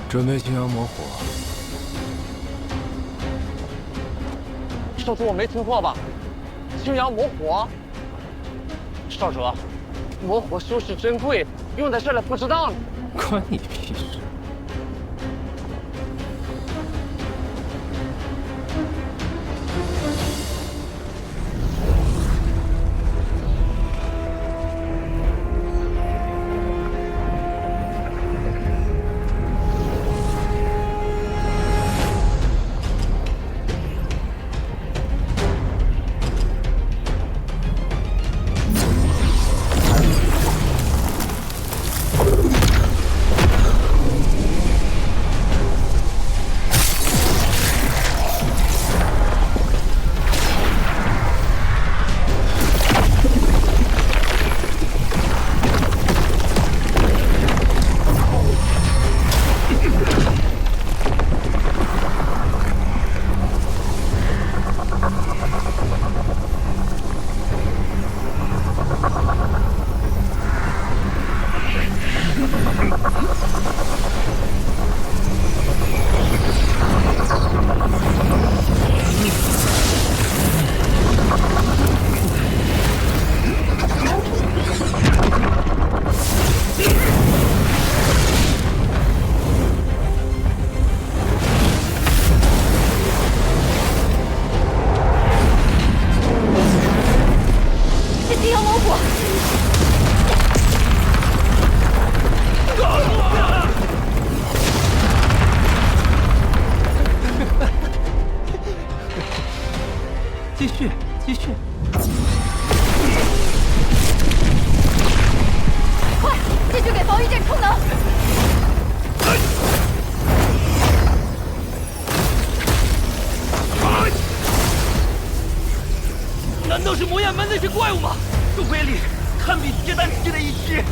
准备青阳魔火。少主，我没听错吧？青阳魔火。少主，魔火修饰珍贵，用在这里不值当。关你屁事！继续，继续！快，继续给防御阵充能！难道是魔焰门那些怪物吗？这威力堪比结丹期的一击。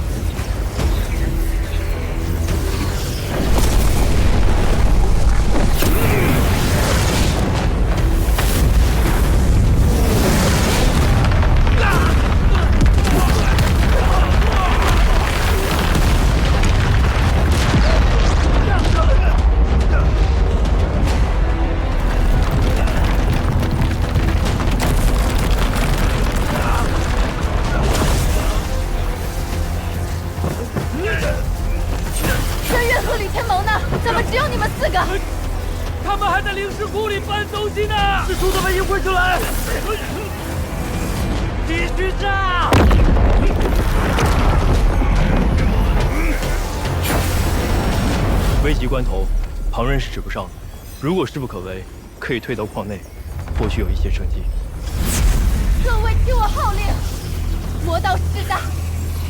他们还在灵石谷里搬东西呢！使出的被引回出来！继续炸！危急关头，旁人是使不上的。如果势不可为，可以退到矿内，或许有一些生机。各位听我号令，魔道势大，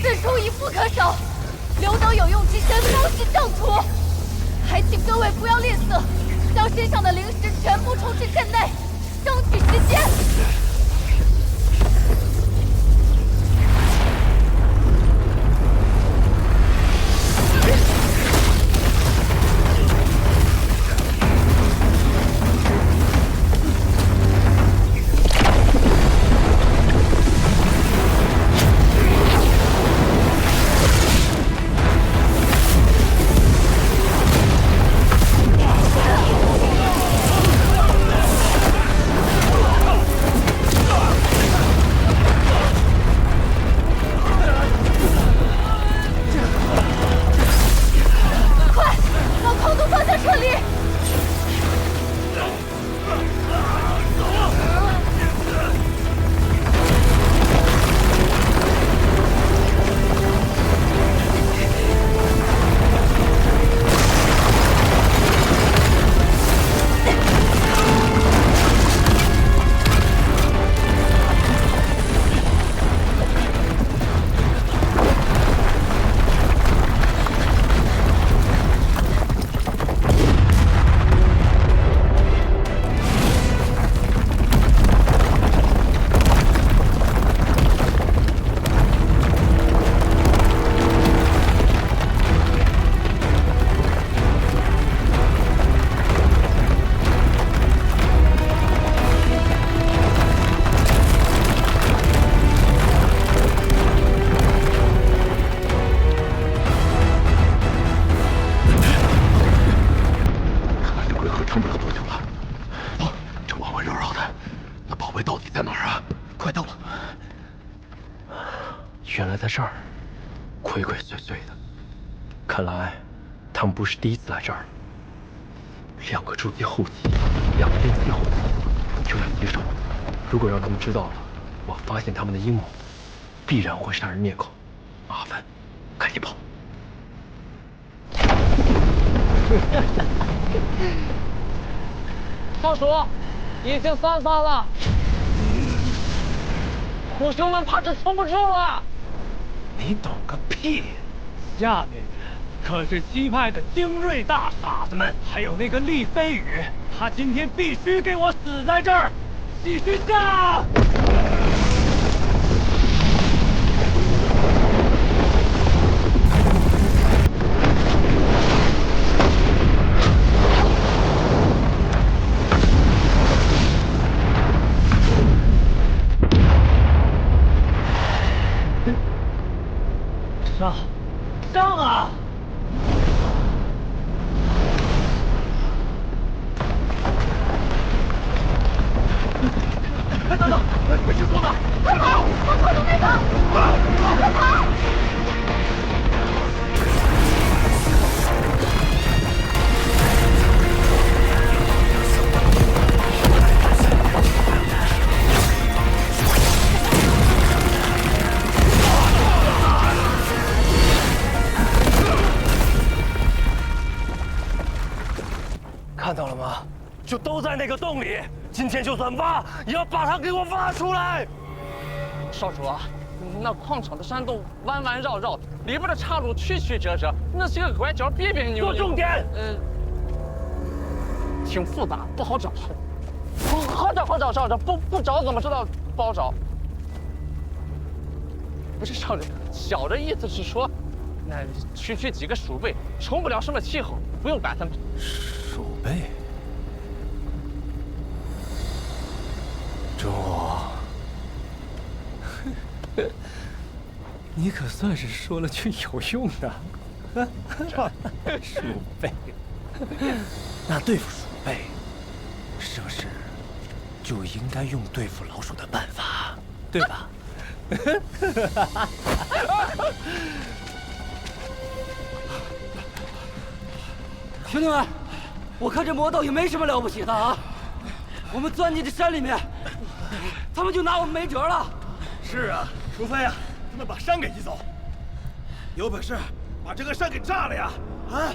此处已不可守。刘斗有用之身，方是正途。还请各位不要吝啬，将身上的灵石全部充至阵内，争取时间。鬼到底在哪儿啊？快到了！原来在这儿，鬼鬼祟祟的。看来他们不是第一次来这儿了。2个筑基后期，2个炼气后期，就要接手。如果让他们知道了我发现他们的阴谋，必然会杀人灭口。麻烦，赶紧跑！少主，已经散发了，虎兄们怕是撑不住了。你懂个屁！下面可是西派的精锐大傻子们，还有那个厉飞羽，他今天必须给我死在这儿！继续炸！上啊！等等，没听说呢！快跑！往口洞内跑！快跑！看到了吗？就都在那个洞里。今天就算挖，也要把它给我挖出来。少主啊，那矿场的山洞弯弯绕绕，里边的岔路曲曲折折，那些个拐角别别扭扭。说重点。挺复杂，不好找。好找，不找怎么知道不好找？不是少主，小的意思是说，那区几个鼠辈，成不了什么气候，不用管他们。鼠辈。钟火，你可算是说了句有用的。鼠辈，那对付鼠辈，是不是就应该用对付老鼠的办法，对吧？兄弟们，我看这魔道也没什么了不起的啊！我们钻进这山里面，他们就拿我们没辙了。是啊，除非啊，他们把山给移走。有本事把这个山给炸了呀！啊！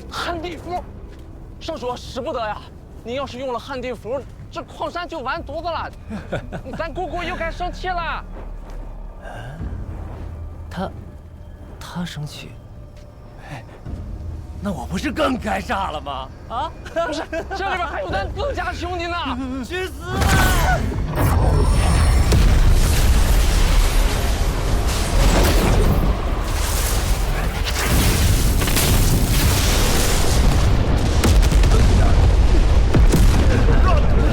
旱地符，少主使不得呀！你要是用了旱地符，这矿山就完犊子了。咱姑姑又该生气了。他生气，那我不是更该炸了吗？啊！不是，这里边还有咱自家兄弟呢。去死吧！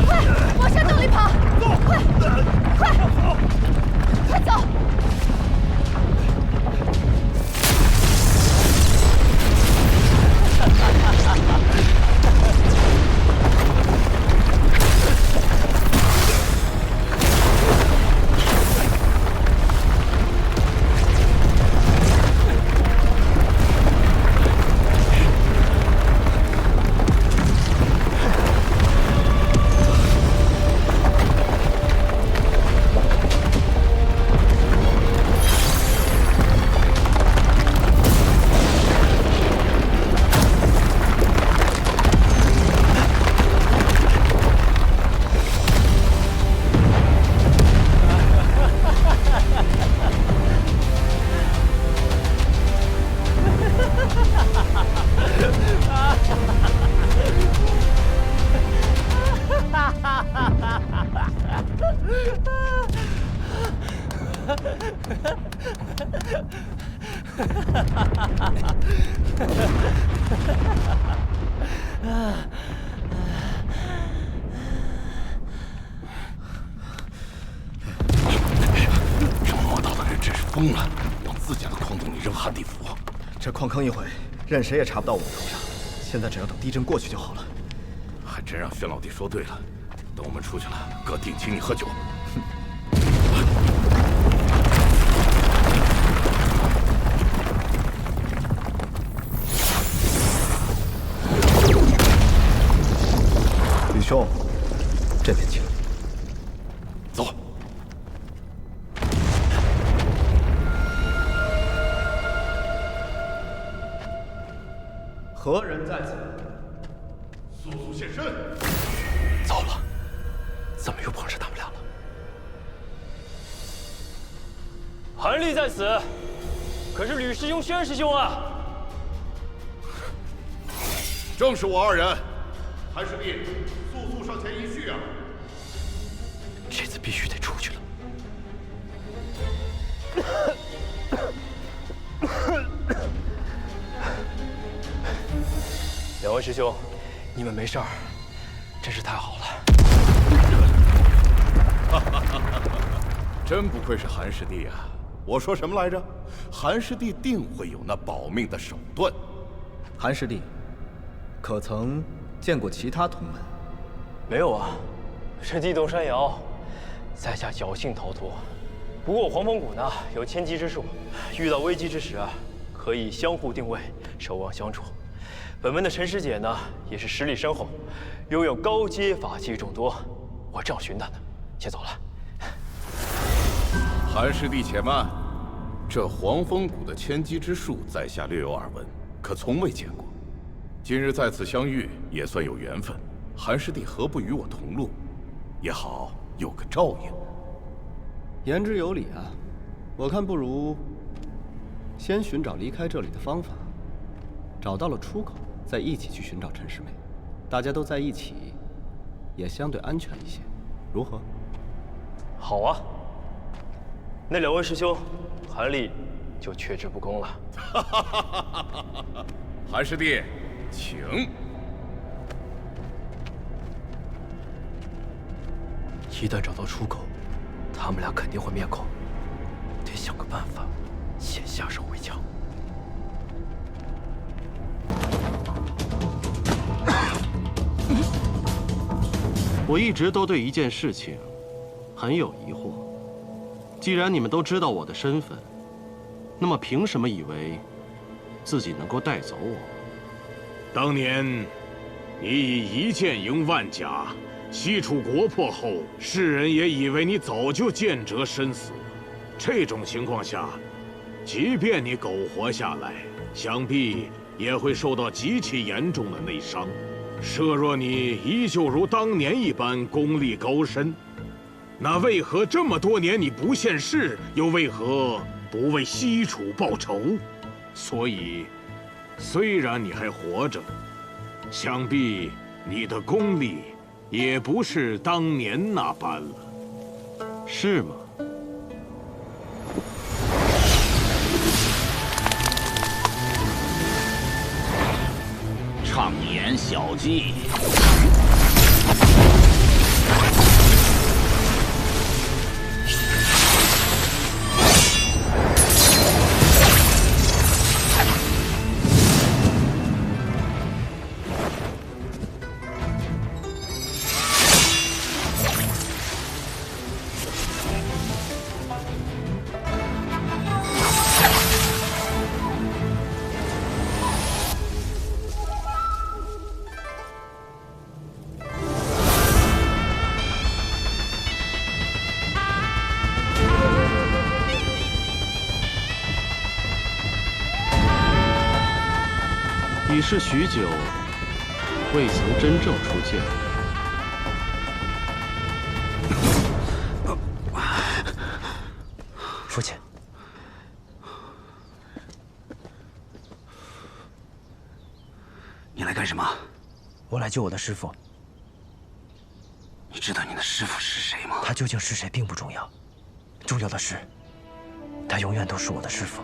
快，往山洞里跑！快走！这魔道的人真是疯了，往自家的矿洞里扔旱地符。这矿坑一毁，任谁也查不到我们头上。现在只要等地震过去就好了。还真让轩老弟说对了。等我们出去了，哥定请你喝酒。吕兄，这边请。走。何人在此？速速现身！糟了，怎么又碰上他们俩了？韩立在此，可是吕师兄、宣师兄啊！正是我二人。韩师弟，速速上前一叙啊！这次必须得出去了。两位师兄，你们没事儿，真是太好了。真不愧是韩师弟啊！我说什么来着？韩师弟定会有那保命的手段。韩师弟，可曾见过其他同门？没有啊，是地动山摇，在下侥幸逃脱。不过黄风谷呢有千机之术，遇到危机之时啊，可以相互定位，守望相助。本门的陈师姐呢，也是实力深厚，拥有高阶法器众多。我正要寻她呢，先走了。韩师弟且慢，这黄风谷的千机之术，在下略有耳闻，可从未见过。今日在此相遇，也算有缘分。韩师弟何不与我同路，也好有个照应。言之有理啊，我看不如先寻找离开这里的方法，找到了出口，再一起去寻找陈师妹。大家都在一起，也相对安全一些，如何？好啊，那两位师兄，韩立就却之不恭了。韩师弟，请。一旦找到出口，他们俩肯定会灭口，得想个办法，先下手为强。我一直都对一件事情很有疑惑。既然你们都知道我的身份，那么凭什么以为自己能够带走我？当年你以1剑赢万甲，西楚国破后，世人也以为你早就见折身死。这种情况下，即便你苟活下来，想必也会受到极其严重的内伤。设若你依旧如当年一般功力高深，那为何这么多年你不现世，又为何不为西楚报仇？所以，虽然你还活着，想必你的功力也不是当年那般了，是吗？畅言小计。已是许久，未曾真正出剑。父亲，你来干什么？我来救我的师父。你知道你的师父是谁吗？他究竟是谁并不重要，重要的是，他永远都是我的师父。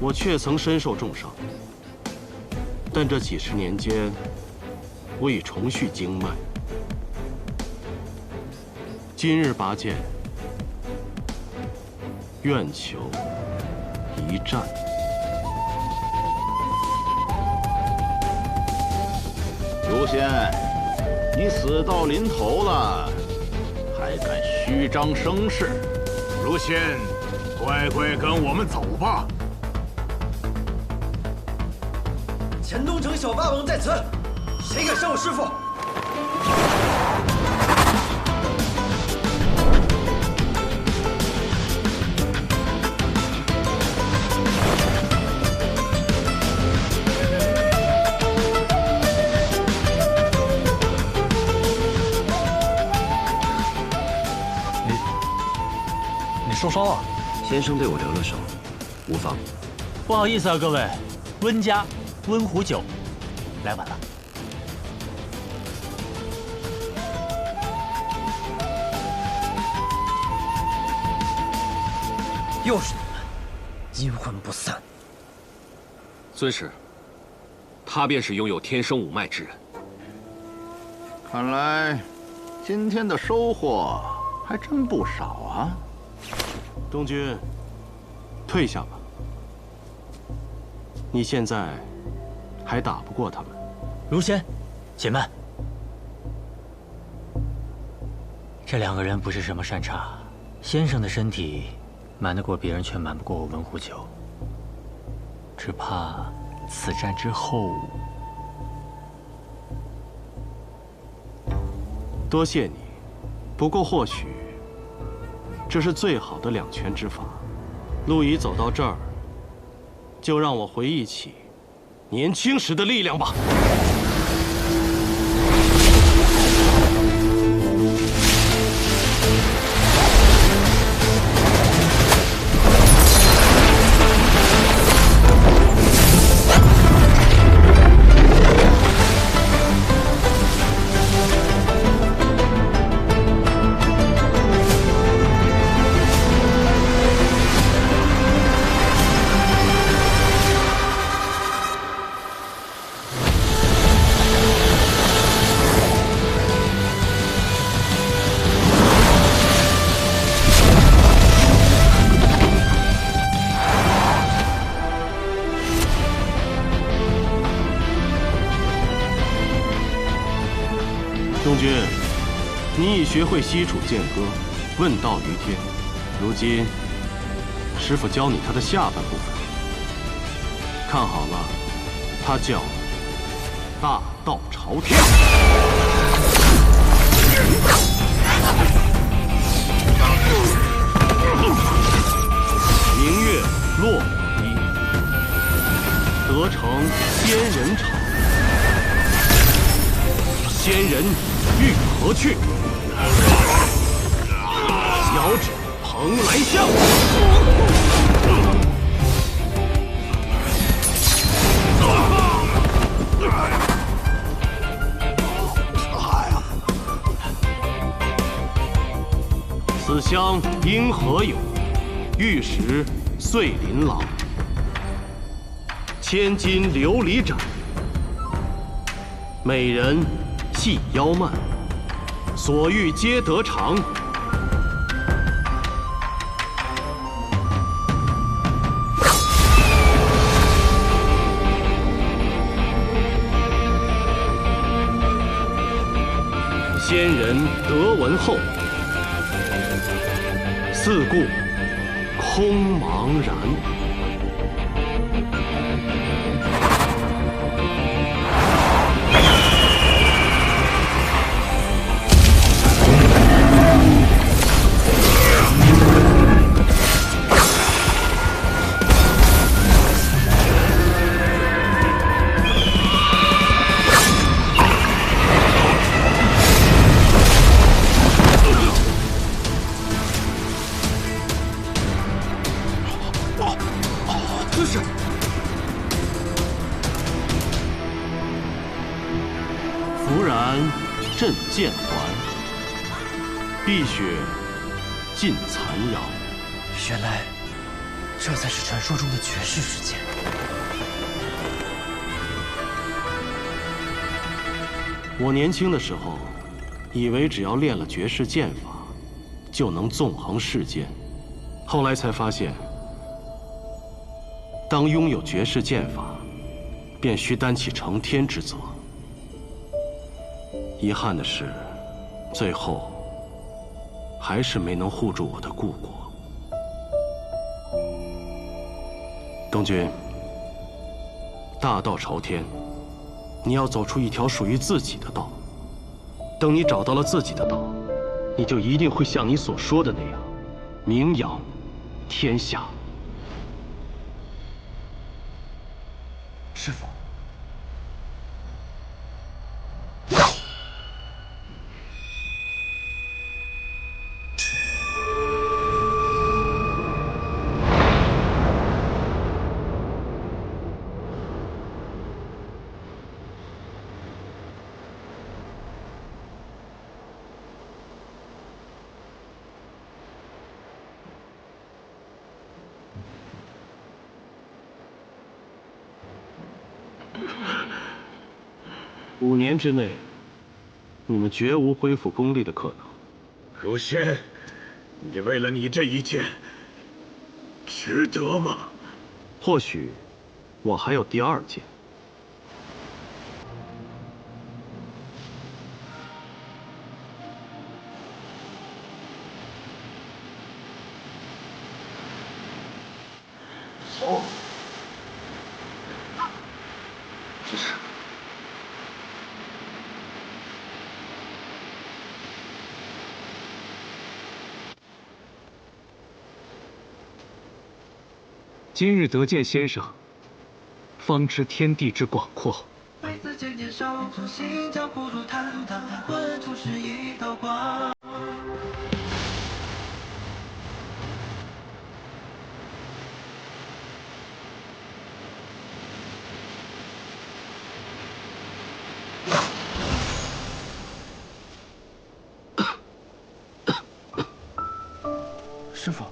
我确曾身受重伤，但这几十年间，我已重续经脉。今日拔剑，愿求一战。卢仙，你死到临头了，还敢虚张声势？卢仙，乖乖跟我们走吧。黔东城小霸王在此，谁敢伤我师父？你受伤了？先生对我留了手，无妨。不好意思啊，各位，温家温壶酒来晚了。又是你们，阴魂不散。尊师，他便是拥有天生五脉之人。看来今天的收获还真不少啊。东君，退下吧。你现在还打不过他们。卢仙，且慢。这两个人不是什么善茬，先生的身体瞒得过别人，却瞒不过我温壶酒。只怕此战之后，多谢你。不过或许这是最好的两全之法。路已走到这儿，就让我回忆起年轻时的力量吧。东君，你已学会西楚剑歌，问道于天。如今，师傅教你他的下半部分。看好了，他叫大道朝天。明月落笔，得成仙人场。仙人欲何去？遥指蓬莱巷。此乡因何有？玉石碎琳琅。千金琉璃盏，美人系腰蔓，所欲皆得偿。仙人得闻后，四顾空茫然。弗然振剑还，碧血尽残阳。原来这才是传说中的绝世之剑。我年轻的时候，以为只要练了绝世剑法，就能纵横世间。后来才发现，当拥有绝世剑法，便需担起承天之责。遗憾的是，最后还是没能护住我的故国。东君，大道朝天，你要走出一条属于自己的道。等你找到了自己的道，你就一定会像你所说的那样，名扬天下。师父。 5年之内，你们绝无恢复功力的可能。如仙，你为了你这一剑，值得吗？或许，我还有第2剑。哦。 今日得见先生，方知天地之广阔。师父。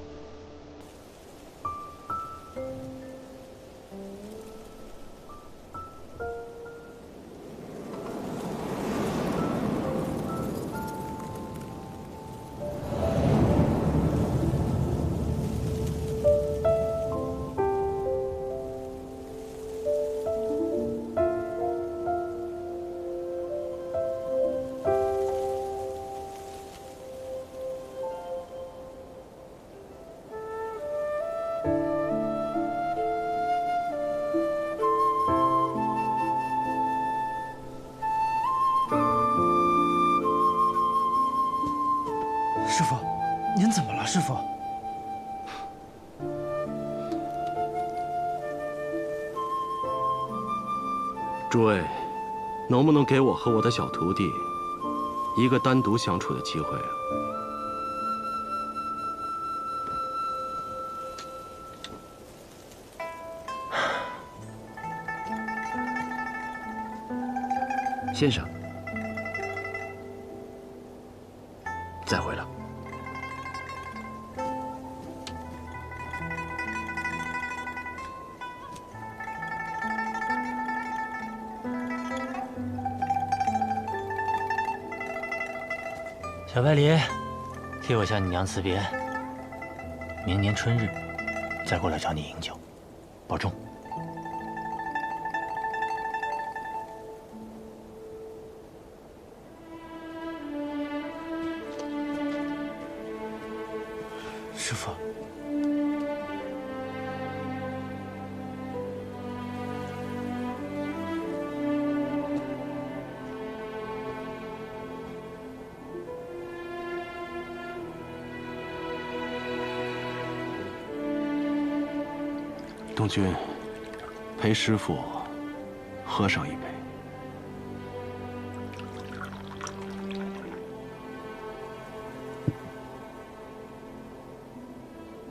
师父，您怎么了，师父？诸位，能不能给我和我的小徒弟一个单独相处的机会啊？先生，再会了。 小白梨，替我向你娘辞别。明年春日，再过来找你饮酒，保重。师父。 东君，陪师父喝上一杯。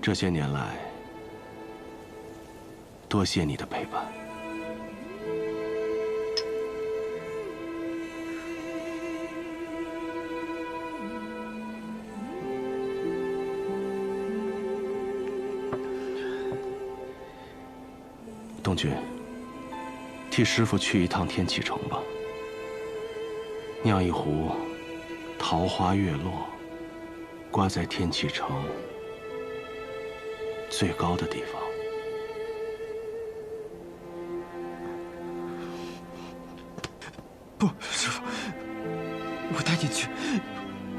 这些年来，多谢你的陪伴。东君，替师父去一趟天启城吧，酿一壶桃花月落，挂在天启城最高的地方。不，师父，我带您去，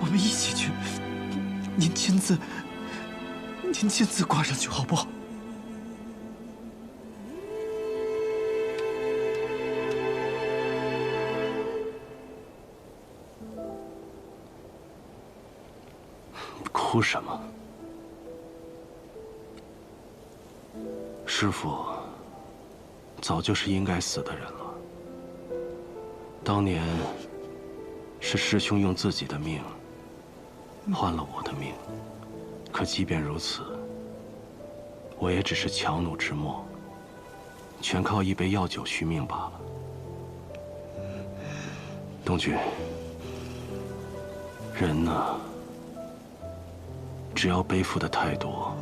我们一起去。您亲自挂上去好不好？哭什么？师父早就是应该死的人了。当年是师兄用自己的命换了我的命，可即便如此，我也只是强弩之末，全靠一杯药酒续命罢了。东君，人呢，只要背负的太多，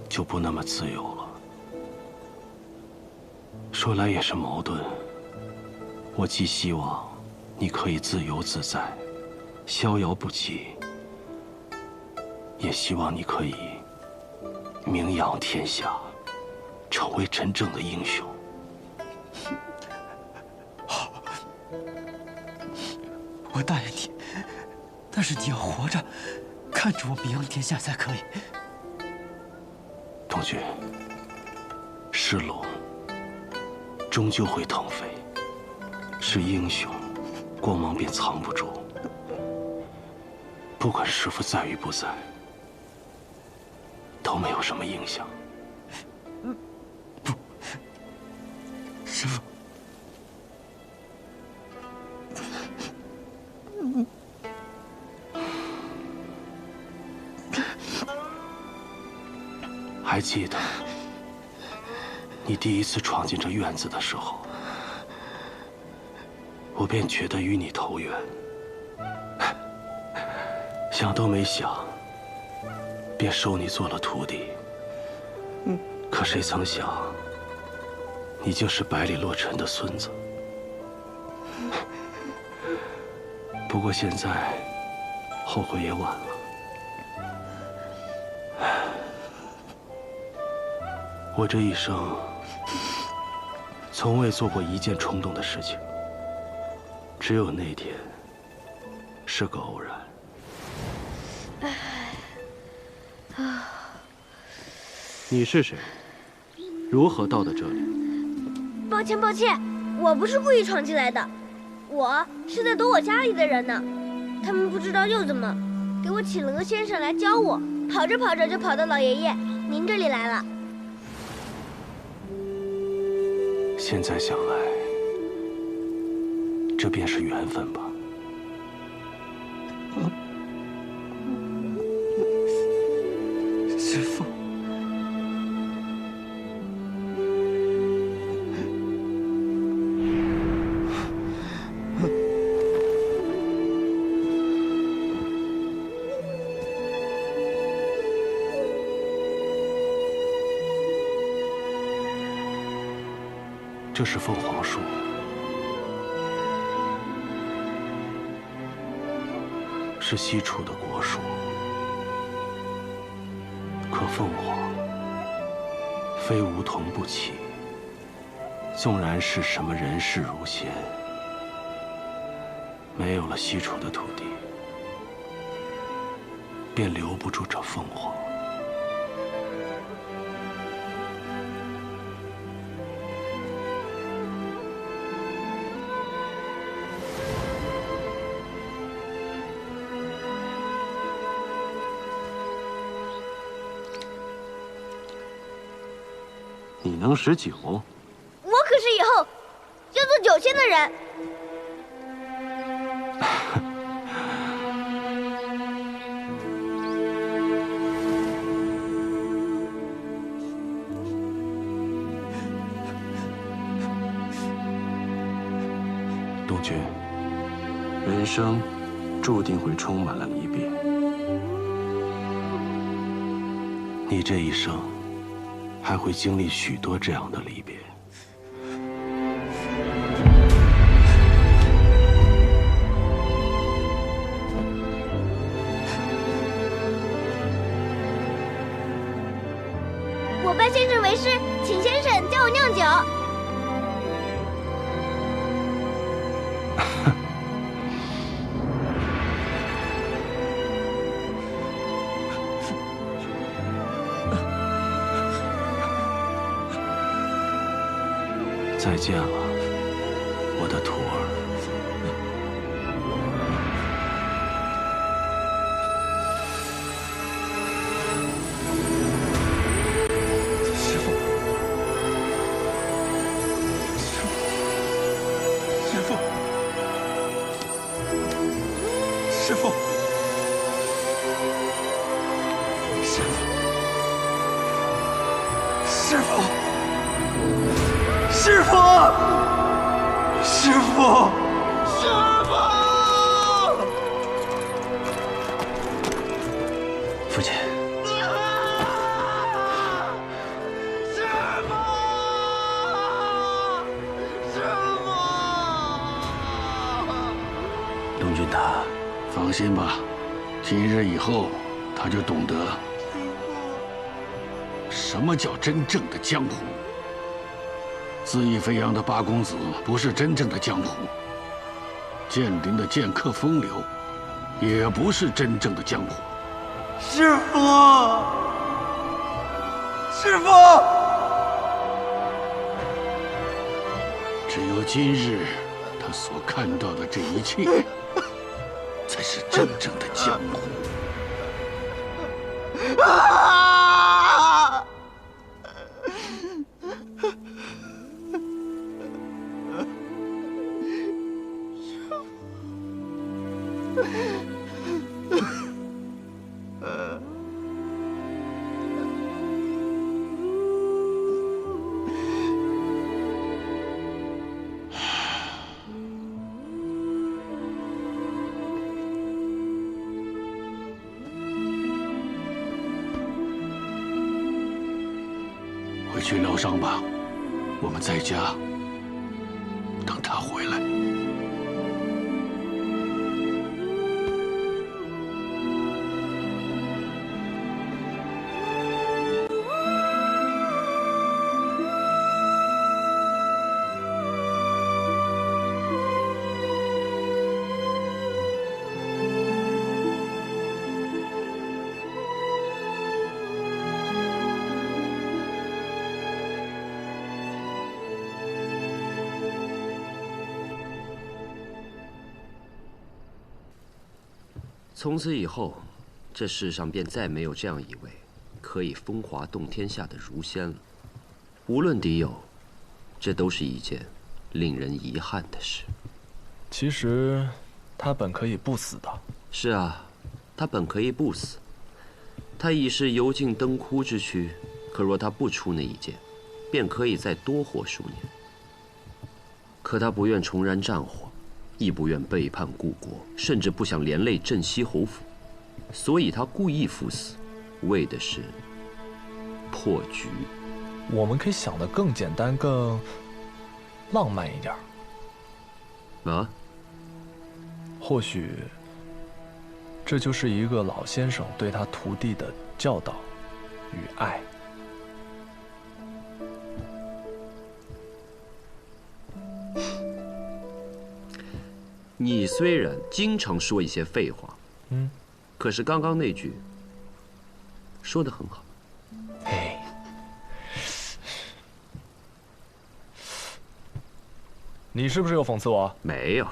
就不那么自由了。说来也是矛盾，我既希望你可以自由自在，逍遥不羁，也希望你可以名扬天下，成为真正的英雄。好，我答应你，但是你要活着，看着我名扬天下才可以。东君，是龙，终究会腾飞；是英雄，光芒便藏不住。不管师父在与不在，都没有什么影响。不，师父，还记得你第一次闯进这院子的时候，我便觉得与你投缘，想都没想，便收你做了徒弟。可谁曾想，你竟是百里洛尘的孙子。不过现在后悔也晚了。我这一生从未做过一件冲动的事情，只有那天是个偶然。你是谁？如何到的这里？抱歉，抱歉，我不是故意闯进来的，我是在躲我家里的人呢。他们不知道又怎么，给我请了个先生来教我，跑着跑着就跑到老爷爷您这里来了。现在想来，这便是缘分吧。师父，这是凤凰树，是西楚的国树。可凤凰非梧桐不起，纵然是什么人世如仙，没有了西楚的土地，便留不住这凤凰。你能识酒？我可是以后要做酒仙的人。东君，人生注定会充满了离别。你这一生还会经历许多这样的离别。我拜先生为师，请先生教我酿酒。再见了，我的徒儿。师父，师父，师父，师父，师父。师父，师父，师父！父亲，师父，师父！东君他，放心吧，今日以后他就懂得什么叫真正的江湖。恣意飞扬的八公子不是真正的江湖，剑灵的剑客风流也不是真正的江湖。师父，师父！只有今日他所看到的这一切，才是真正的江湖。回去疗伤吧，我们在家等他回来。从此以后，这世上便再没有这样一位可以风华动天下的儒仙了。无论敌友，这都是一件令人遗憾的事。其实，他本可以不死的。是啊，他本可以不死。他已是油尽灯枯之躯，可若他不出那一剑，便可以再多活数年。可他不愿重燃战火。亦不愿背叛故国，甚至不想连累镇西侯府，所以他故意赴死，为的是破局。我们可以想得更简单、更浪漫一点。啊？或许这就是一个老先生对他徒弟的教导与爱。你虽然经常说一些废话，可是刚刚那句说得很好。嘿，你是不是又讽刺我？没有。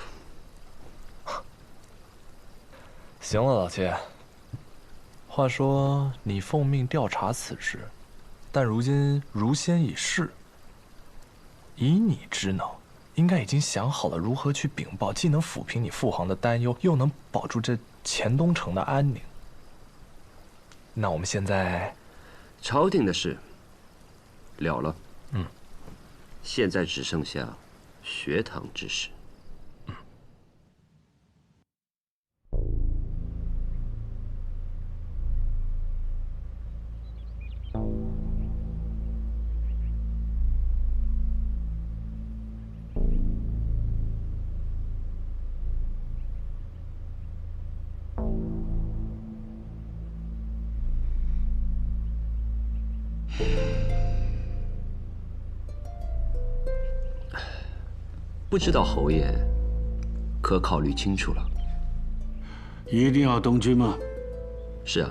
行了，老切。话说你奉命调查此事，但如今儒仙已逝，以你之能，应该已经想好了如何去禀报，既能抚平你父皇的担忧，又能保住这黔东城的安宁。那我们现在，朝廷的事了了，嗯，现在只剩下学堂之事。不知道侯爷可考虑清楚了？一定要东军吗？是啊。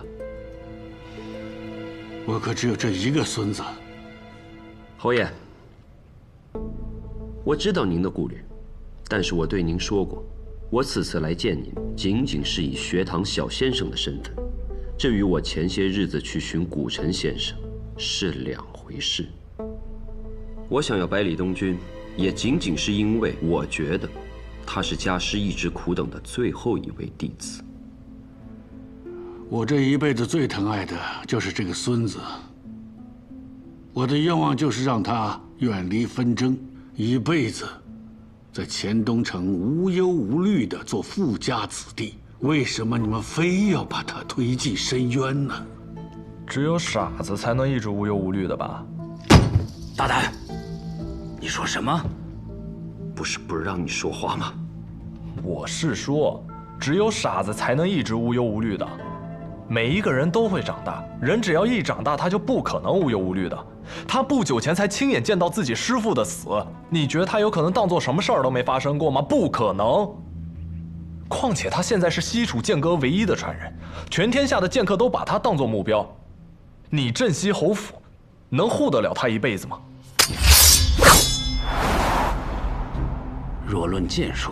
我可只有这一个孙子。侯爷，我知道您的顾虑，但是我对您说过，我此次来见您，仅仅是以学堂小先生的身份，这与我前些日子去寻古城先生是两回事。我想要百里东军，也仅仅是因为我觉得他是家师一直苦等的最后一位弟子。我这一辈子最疼爱的就是这个孙子。我的愿望就是让他远离纷争，一辈子在钱东城无忧无虑地做富家子弟。为什么你们非要把他推进深渊呢？只有傻子才能一直无忧无虑的吧？大胆！你说什么？不是不让你说话吗？我是说，只有傻子才能一直无忧无虑的。每一个人都会长大，人只要一长大，他就不可能无忧无虑的。他不久前才亲眼见到自己师父的死，你觉得他有可能当做什么事儿都没发生过吗？不可能。况且他现在是西楚剑阁唯一的传人，全天下的剑客都把他当作目标。你镇西侯府，能护得了他一辈子吗？若论剑术，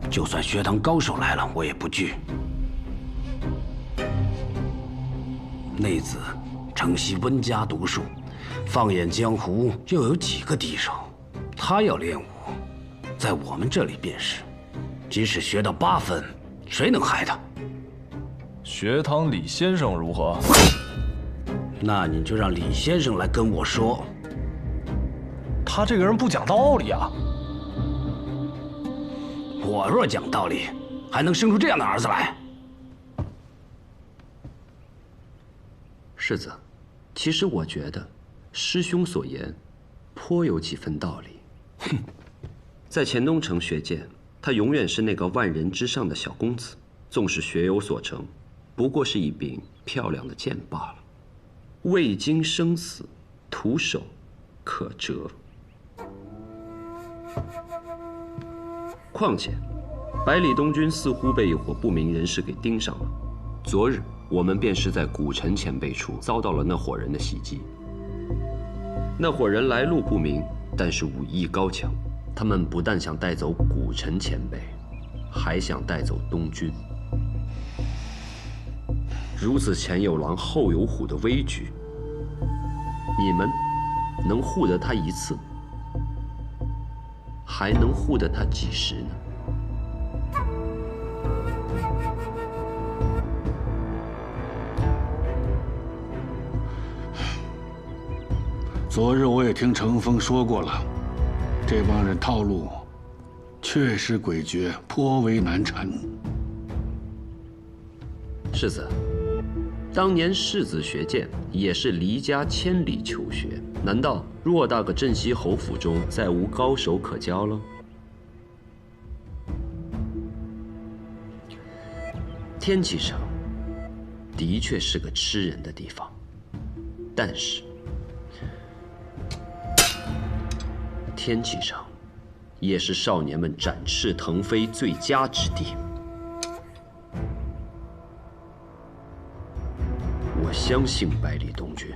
就算学堂高手来了，我也不惧。内子承袭温家毒术，放眼江湖又有几个敌手？他要练武，在我们这里便是，即使学到8分，谁能害他？学堂李先生如何？那你就让李先生来跟我说。他这个人不讲道理啊！我若讲道理，还能生出这样的儿子来？世子，其实我觉得师兄所言颇有几分道理。哼，在钱东城学剑，他永远是那个万人之上的小公子，纵使学有所成，不过是一柄漂亮的剑罢了。未经生死，徒手可折。况且，百里东军似乎被一伙不明人士给盯上了。昨日我们便是在古城前辈处遭到了那伙人的袭击。那伙人来路不明，但是武艺高强。他们不但想带走古城前辈，还想带走东军。如此前有狼后有虎的危局，你们能护得他一次，还能护得他几时呢？昨日我也听程峰说过了，这帮人套路确实诡谲，颇为难缠。世子，当年世子学剑也是离家千里求学，难道偌大个镇西侯府中再无高手可教了？天启城的确是个吃人的地方，但是天启城也是少年们展翅腾飞最佳之地。我相信百里东军。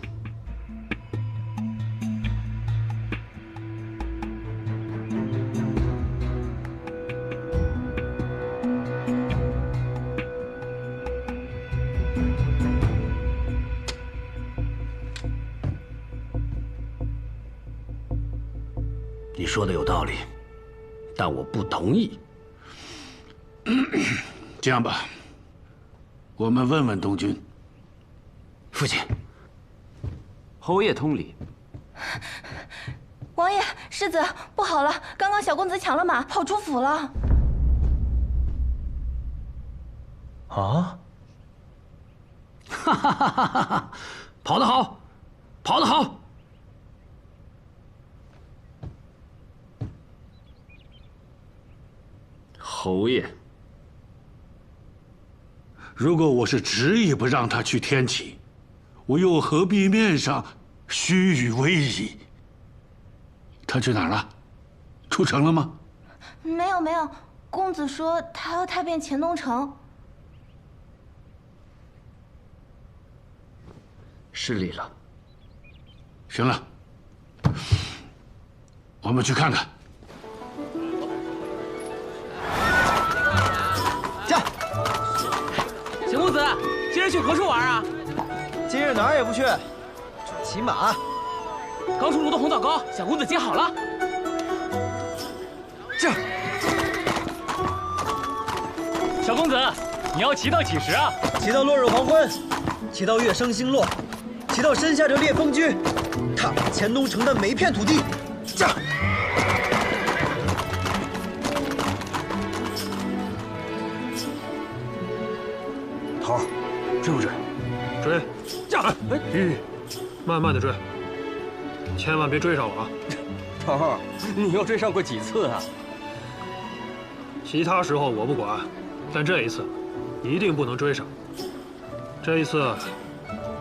你说的有道理，但我不同意。这样吧，我们问问东军。父亲，侯爷通礼。王爷，世子，不好了！刚刚小公子抢了马，跑出府了。啊！哈哈哈哈哈！跑得好，跑得好！侯爷，如果我是执意不让他去天启，我又何必面上虚与委蛇？他去哪儿了？出城了吗？没有没有，公子说他要踏遍黔东城。失礼了。行了，我们去看看。驾！小公子，今日去何处玩啊？今日哪儿也不去，就骑马。刚出炉的红枣糕，小公子接好了。这，小公子，你要骑到几时啊？骑到落日黄昏，骑到月升星落，骑到身下这烈风居，踏遍黔东城的每一片土地。驾！头儿，追不追？追！驾！慢慢的追，千万别追上我啊！头儿，你又追上过几次啊？其他时候我不管，但这一次，一定不能追上。这一次，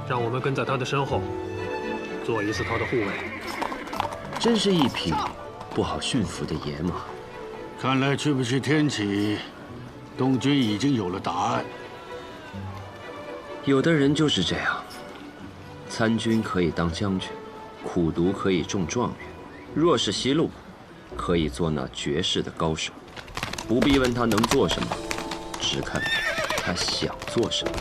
让我们跟在他的身后，做一次他的护卫。真是一匹不好驯服的野马。看来去不去天启，东军已经有了答案。有的人就是这样，参军可以当将军，苦读可以中状元，若是西路，可以做那绝世的高手。不必问他能做什么，只看他想做什么。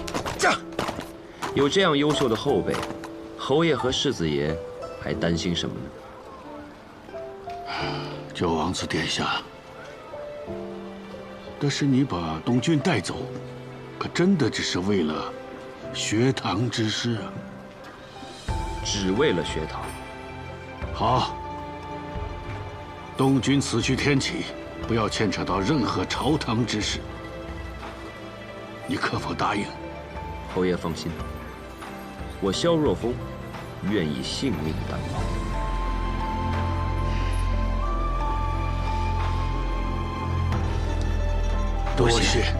有这样优秀的后辈，侯爷和世子爷还担心什么呢？九王子殿下，但是你把东军带走，可真的只是为了学堂之事啊？只为了学堂？好，东军此去天启，不要牵扯到任何朝堂之事。你可否答应？侯爷放心，我萧若风愿以性命担保。多谢。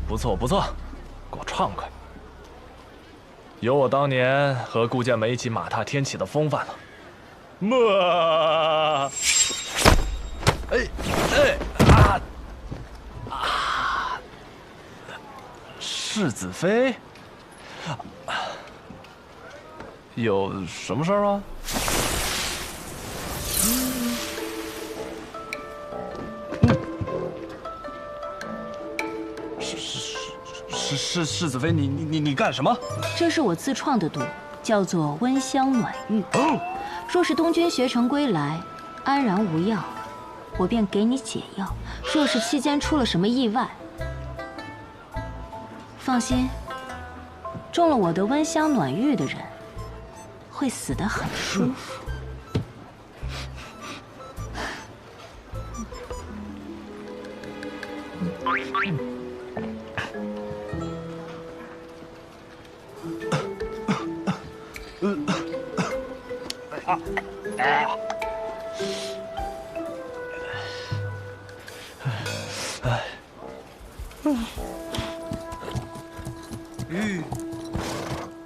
不错不错，给我畅快！有我当年和顾剑梅一起马踏天启的风范了。么，世子妃，有什么事儿吗？世子妃，你干什么？这是我自创的毒，叫做温香暖玉。若是东军学成归来，安然无恙，我便给你解药；若是期间出了什么意外，放心，中了我的温香暖玉的人，会死得很舒服。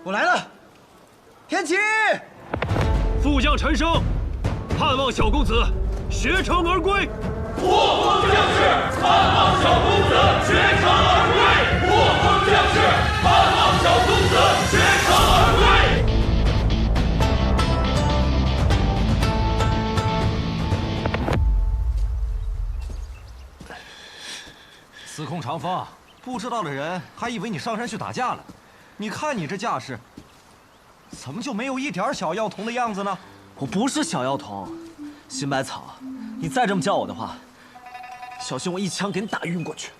我来了，天启！副将陈升，盼望小公子学成而归。我方将士盼望小公子学成而归。我方将士盼望小公子学成而归。司空长风，不知道的人还以为你上山去打架了。你看你这架势，怎么就没有一点小药童的样子呢？我不是小药童，新百草，你再这么叫我的话，小心我一枪给你打晕过去。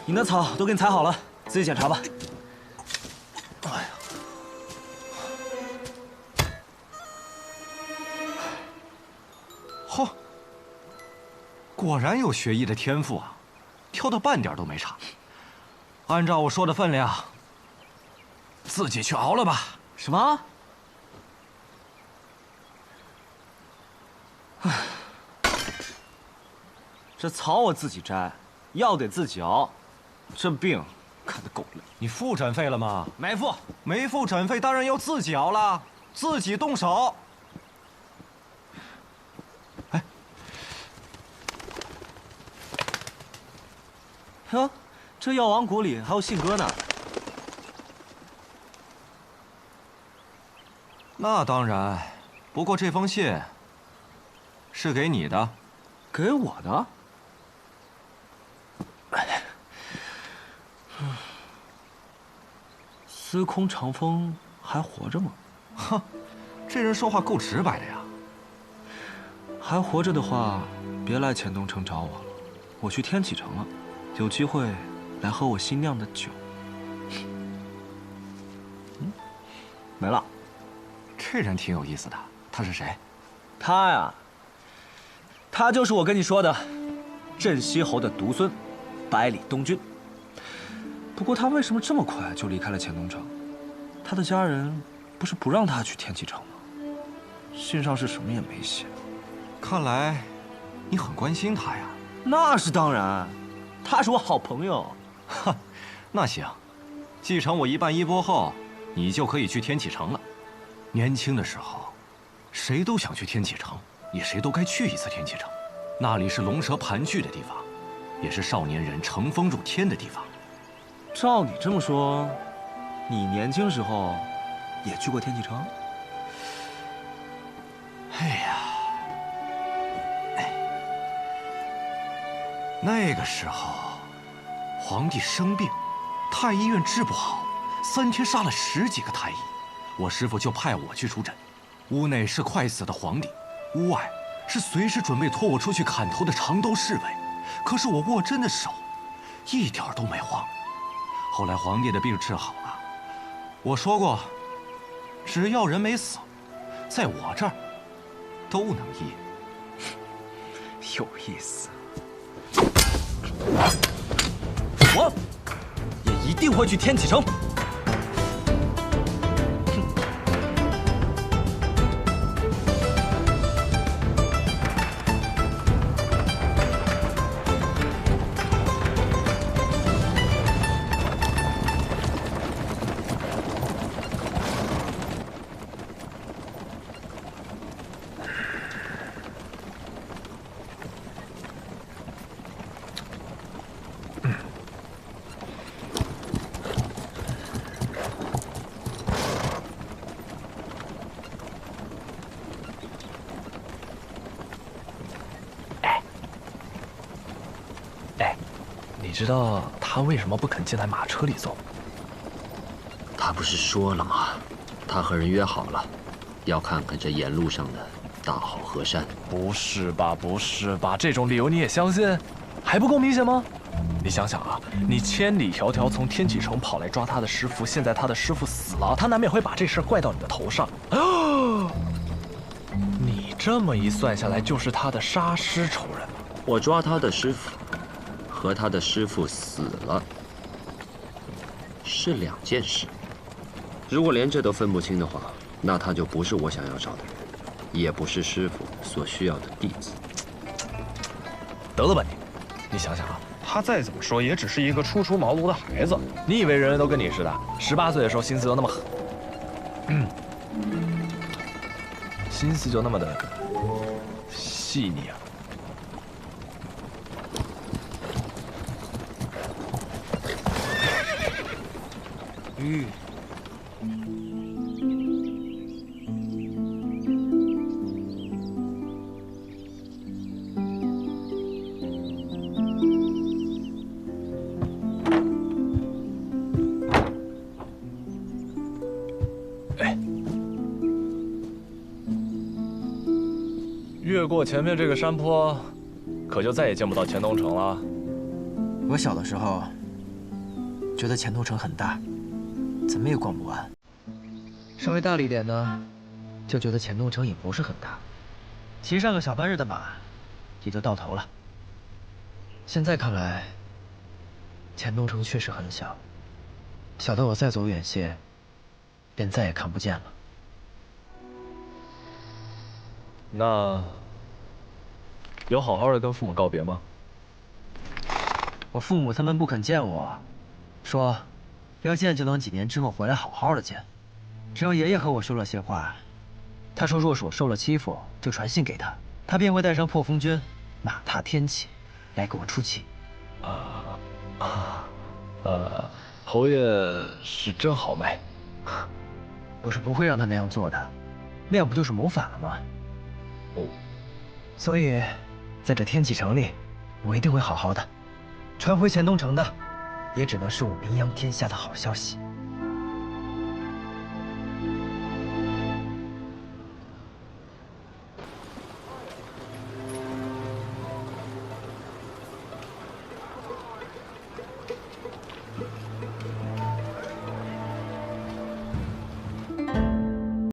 你那草都给你采好了，自己检查吧。哎呀，嚯，果然有学艺的天赋啊，挑的半点都没差。按照我说的分量，自己去熬了吧。什么？这草我自己摘，药得自己熬，这病看得够累。你付诊费了吗？没付，没付诊费当然要自己熬了，自己动手。哎，哟，这药王谷里还有信鸽呢。那当然，不过这封信是给你的。给我的？司空长风还活着吗？哼，这人说话够直白的呀。还活着的话，别来钱东城找我了，我去天启城了，有机会来喝我新酿的酒。没了。这人挺有意思的，他是谁？他呀，他就是我跟你说的镇西侯的独孙，百里东军。不过他为什么这么快就离开了钱东城？他的家人不是不让他去天启城吗？信上是什么也没写。看来你很关心他呀。那是当然，他是我好朋友。哈，那行，继承我一半衣钵后，你就可以去天启城了。年轻的时候，谁都想去天启城，也谁都该去一次天启城。那里是龙蛇盘踞的地方，也是少年人乘风入天的地方。照你这么说，你年轻时候也去过天启城？哎呀，那个时候，皇帝生病，太医院治不好，3天杀了10几个太医。我师父就派我去出诊，屋内是快死的皇帝，屋外是随时准备拖我出去砍头的长刀侍卫。可是我握针的手一点都没慌。后来皇帝的病治好了，我说过，只要人没死，在我这儿都能医。有意思。我也一定会去天启城。你知道他为什么不肯进来马车里坐？他不是说了吗？他和人约好了，要看看这沿路上的大好河山。不是吧？不是吧？这种理由你也相信？还不够明显吗？你想想啊，你千里迢迢从天启城跑来抓他的师傅，现在他的师傅死了，他难免会把这事怪到你的头上。你这么一算下来，就是他的杀师仇人了。我抓他的师傅，和他的师傅死了，是2件事。如果连这都分不清的话，那他就不是我想要找的人，也不是师傅所需要的弟子。得了吧你！你想想啊，他再怎么说也只是一个初出茅庐的孩子。你以为人人都跟你似的，18岁的时候心思就那么狠？心思就那么的细腻啊？越过前面这个山坡，可就再也见不到钱东城了。我小的时候觉得钱东城很大，怎么也逛不完。稍微大了一点呢，就觉得钱东城也不是很大，骑上个小半日的马也就到头了。现在看来，钱东城确实很小，小的我再走远些，便再也看不见了。那有好好的跟父母告别吗？我父母他们不肯见我，说要见就等几年之后回来好好的见。只要爷爷和我说了些话，他说若是我受了欺负，就传信给他，他便会带上破风军，马踏天启，来给我出气。侯爷是真豪迈。我是不会让他那样做的，那样不就是谋反了吗？所以，在这天启城里，我一定会好好的。传回钱东城的，也只能是我名扬天下的好消息。